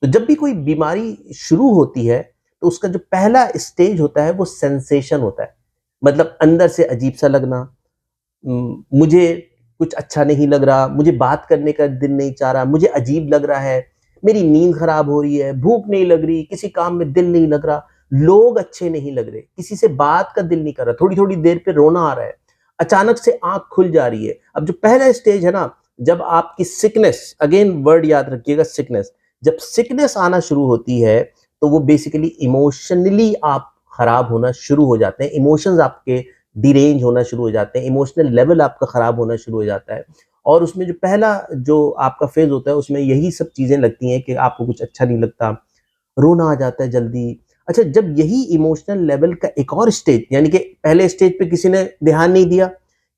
तो जब भी कोई बीमारी शुरू होती है तो उसका जो पहला स्टेज होता है वो सेंसेशन होता है। मतलब अंदर से अजीब सा लगना, मुझे कुछ अच्छा नहीं लग रहा, मुझे बात करने का दिल नहीं चाह रहा, मुझे अजीब लग रहा है, मेरी नींद खराब हो रही है, भूख नहीं लग रही, किसी काम में दिल नहीं लग रहा, लोग अच्छे नहीं लग रहे, किसी से बात का दिल नहीं कर रहा, थोड़ी-थोड़ी देर पे रोना आ रहा है, अचानक से आँख खुल जा रही है। अब जो पहला स्टेज है ना, जब आपकी सिकनेस, अगेन वर्ड याद रखिएगा सिकनेस, जब सिकनेस आना शुरू होती है, तो वो बेसिकली इमोशनली आप खराब होना शुरू हो जाते हैं, इमोशंस आपके डिरेंज होना शुरू हो जाते हैं, इमोशनल लेवल आपका खराब होना शुरू हो जाता है। और उसमें जो पहला जो आपका फेज होता है उसमें यही सब चीजें लगती हैं कि आपको कुछ अच्छा नहीं लगता, रोना आ जाता है जल्दी। अच्छा, जब यही इमोशनल लेवल का एक और स्टेज, यानी कि पहले स्टेज पे किसी ने ध्यान नहीं दिया,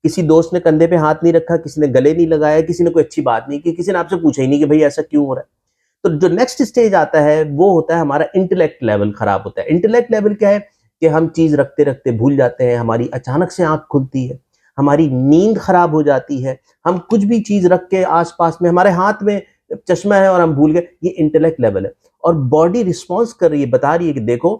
किसी दोस्त ने कंधे पे हाथ नहीं रखा, किसी ने गले नहीं लगाया, किसी ने कोई अच्छी बात नहीं की, किसी ने आपसे पूछा ही नहीं कि भाई ऐसा क्यों हो रहा है। तो जो नेक्स्ट स्टेज आता है वो होता है हमारा इंटेलेक्ट लेवल खराब होता है। इंटेलेक्ट लेवल क्या है कि हम चीज रखते रखते भूल जाते हैं, हमारी अचानक से आंख खुलती है, हमारी नींद खराब हो जाती है, हम कुछ भी चीज रख के आसपास में, हमारे हाथ में चश्मा है और हम भूल गए, ये इंटेलेक्ट लेवल है। और बॉडी रिस्पॉन्स कर रही है, बता रही है कि देखो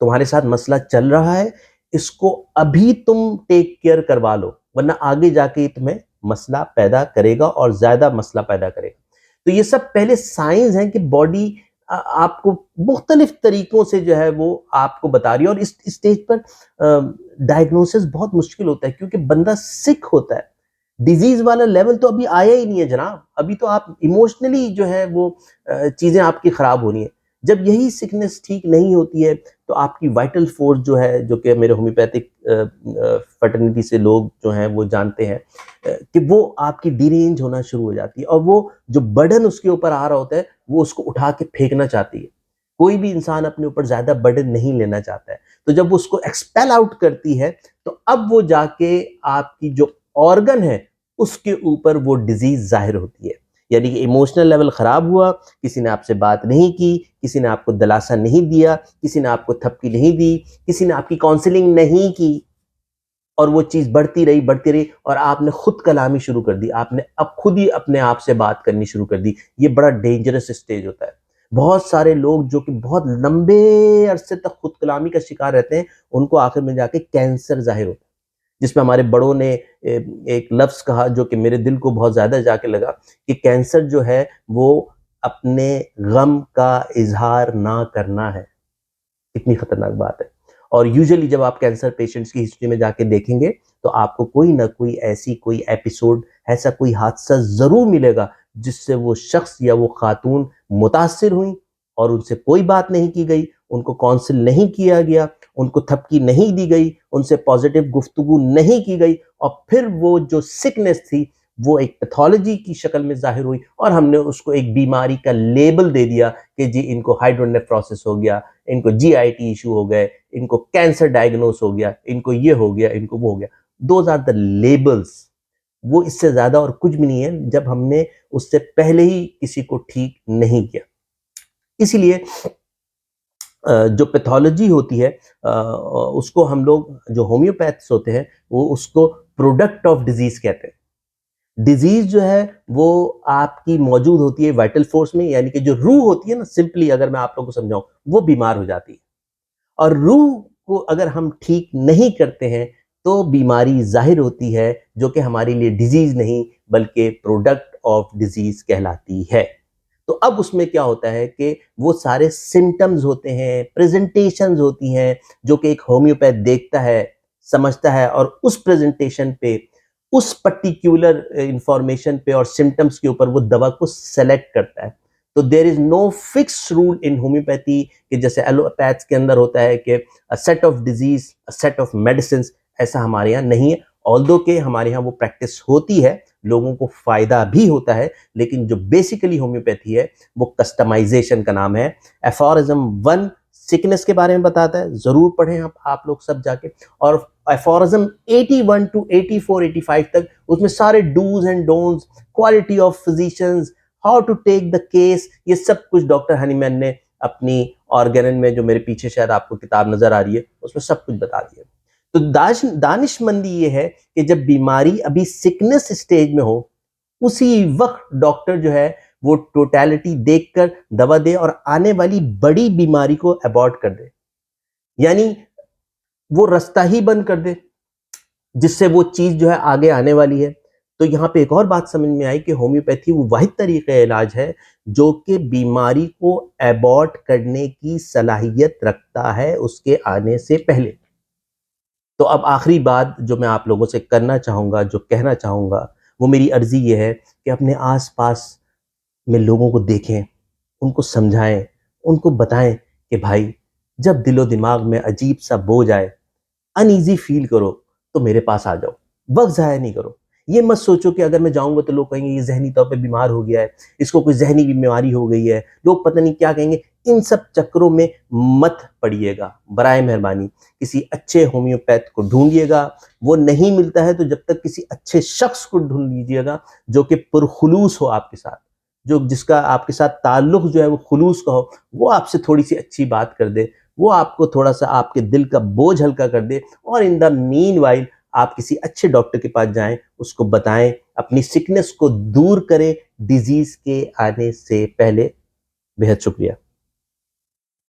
तुम्हारे साथ मसला चल रहा है, इसको अभी तुम टेक केयर करवा लो, वरना आगे जाके ये तुम्हें मसला पैदा करेगा और ज्यादा मसला पैदा करेगा। तो ये सब पहले साइंस हैं कि बॉडी आपको मुख्तलिफ तरीकों से जो है वो आपको बता रही है। और इस स्टेज पर डायग्नोसिस बहुत मुश्किल होता है क्योंकि बंदा सिक होता है, डिजीज वाला लेवल तो अभी आया ही नहीं है जनाब, अभी तो आप इमोशनली जो है वो चीजें आपकी खराब हो रही हैं। जब यही सिकनेस ठीक नहीं होती है तो आपकी वाइटल फोर्स जो है, जो कि मेरे होम्योपैथिक फर्टिलिटी से लोग जो हैं वो जानते हैं कि वो आपकी डिरेंज होना शुरू हो जाती है, और वो जो बर्डन उसके ऊपर आ रहा होता है वो उसको उठा के फेंकना चाहती है। कोई भी इंसान अपने ऊपर ज्यादा बर्डन नहीं लेना चाहता है, तो जब वो उसको एक्सपेल आउट करती है तो अब वो जाके आपकी जो ऑर्गन है उसके ऊपर वो डिजीज जाहिर होती है। यानी कि इमोशनल लेवल खराब हुआ, किसी ने आपसे बात नहीं की, किसी ने आपको दिलासा नहीं दिया, किसी ने आपको थपकी नहीं दी, किसी ने आपकी काउंसलिंग नहीं की, और वो चीज बढ़ती रही और आपने खुद कलामी शुरू कर दी, आपने अब खुद ही अपने आप से बात करनी शुरू कर दी। ये बड़ा डेंजरस स्टेज होता है। बहुत सारे लोग जो कि बहुत लंबे अरसे तक खुद कलामी का शिकार रहते हैं, उनको आखिर में जाके कैंसर जाहिर होता है, जिसमें हमारे बड़ों ने एक लफ्ज कहा जो कि मेरे दिल को बहुत ज्यादा जाके लगा, कि कैंसर जो है वो अपने गम का इजहार ना करना है। कितनी खतरनाक बात है। और यूजुअली जब आप कैंसर पेशेंट्स की हिस्ट्री में जाके देखेंगे तो आपको कोई ना कोई ऐसी कोई एपिसोड, ऐसा कोई हादसा जरूर मिलेगा जिससे वो शख्स या वो खातून मुतासिर हुई और उनसे कोई बात नहीं की गई, उनको काउंसिल नहीं किया गया, उनको थपकी नहीं दी गई, उनसे पॉजिटिव गुफ्तगू नहीं की गई, और फिर वो जो सिकनेस थी वो एक पैथोलॉजी की शक्ल में जाहिर हुई और हमने उसको एक बीमारी का लेबल दे दिया कि जी इनको हाइड्रोनेफ्रोसिस हो गया, इनको जीआईटी इशू हो गए, इनको कैंसर डायग्नोस हो गया, इनको ये हो गया, इनको वो हो गया। Those are the labels. वो इससे ज्यादा और कुछ भी नहीं है जब हमने उससे पहले ही किसी को ठीक नहीं किया। इसीलिए जो पैथोलॉजी होती है उसको हम लोग, जो होम्योपैथ्स होते हैं, वो उसको प्रोडक्ट ऑफ डिजीज कहते हैं। डिजीज जो है वो आपकी मौजूद होती है वाइटल फोर्स में, यानी कि जो रूह होती है ना, सिंपली अगर मैं आप लोगों को समझाऊं, वो बीमार हो जाती है। और रूह को अगर हम ठीक नहीं करते हैं तो बीमारी जाहिर होती है, जो कि हमारे लिए डिजीज नहीं बल्कि प्रोडक्ट ऑफ डिजीज कहलाती है। तो अब उसमें क्या होता है कि वो सारे सिम्टम्स होते हैं, प्रेजेंटेशंस होती हैं, जो कि एक होम्योपैथ देखता है, समझता है, और उस प्रेजेंटेशन पे, उस पर्टिकुलर इंफॉर्मेशन पे और सिम्टम्स के ऊपर वो दवा को सेलेक्ट करता है। तो there is no fix rule in homeopathy कि जैसे एलोपैथ्स के अंदर होता है कि set of disease, set of medicine, ऐसा हमारे यहाँ नहीं है। ऑल्दो के हमारे यहाँ वो प्रैक्टिस होती है, लोगों को फायदा भी होता है, लेकिन जो बेसिकली होम्योपैथी है वो कस्टमाइजेशन का नाम है। एफोरिज्म 1 सिकनेस के बारे में बताता है, जरूर पढ़ें आप लोग सब जाके। और एफोरिज्म 81 टू 84 85 तक, उसमें सारे dos and don'ts, quality of physicians, how to take the case, ये सब कुछ डॉक्टर हनीमैन ने अपनी ऑर्गेनन में, जो मेरे पीछे शायद आपको किताब नजर आ रही है, उसमें सब कुछ बता दिया। तो दानिशमंदी ये है कि जब बीमारी अभी सिकनेस स्टेज में हो, उसी वक्त डॉक्टर जो है वो टोटलिटी देखकर दवा दे और आने वाली बड़ी बीमारी को अबॉर्ट कर दे, यानी वो रास्ता ही बंद कर दे जिससे वो चीज जो है आगे आने वाली है। तो यहाँ पे एक और बात समझ में आई कि होम्योपैथी वो वाहिद तरीक़े इलाज है जो कि बीमारी को अबॉर्ट करने की सलाहियत रखता है उसके आने से पहले। तो अब आखिरी बात जो मैं आप लोगों से करना चाहूँगा, जो कहना चाहूँगा, वो मेरी अर्ज़ी ये है कि अपने आस-पास में लोगों को देखें, उनको समझाएँ, उनको बताएँ कि भाई जब दिलो-दिमाग में अजीब-सा बोझ आए, अनईज़ी फ़ील करो, तो मेरे पास आ जाओ। वक़्त ज़ाया नहीं करो। ये मत सोचो कि अगर मैं जाऊँगा तो लोग कहेंगे ये ज़हनी तौर पे बीमार हो गया है, इसको कोई ज़हनी बीमारी हो गई है, लोग पता नहीं क्या कहेंगे। इन सब चक्करों में मत पड़िएगा, बराए मेहरबानी। किसी अच्छे होम्योपैथ को ढूँढिएगा, वो नहीं मिलता है तो जब तक किसी अच्छे शख़्स को ढूँढ लीजिएगा जो कि पुरख़ुलूस हो आपके साथ, जो जिसका आपके साथ ताल्लुक़ जो है वो ख़ुलूस का हो, वो आपसे थोड़ी-सी अच्छी बात कर दे, वो आपको थोड़ा-सा आपके दिल का बोझ हल्का कर दे और इन द मीनवाइल आप किसी अच्छे डॉक्टर के पास जाएँ, उसको बताएँ, अपनी सिकनेस को दूर करें डिज़ीज़ के आने से पहले। बेहद शुक्रिया।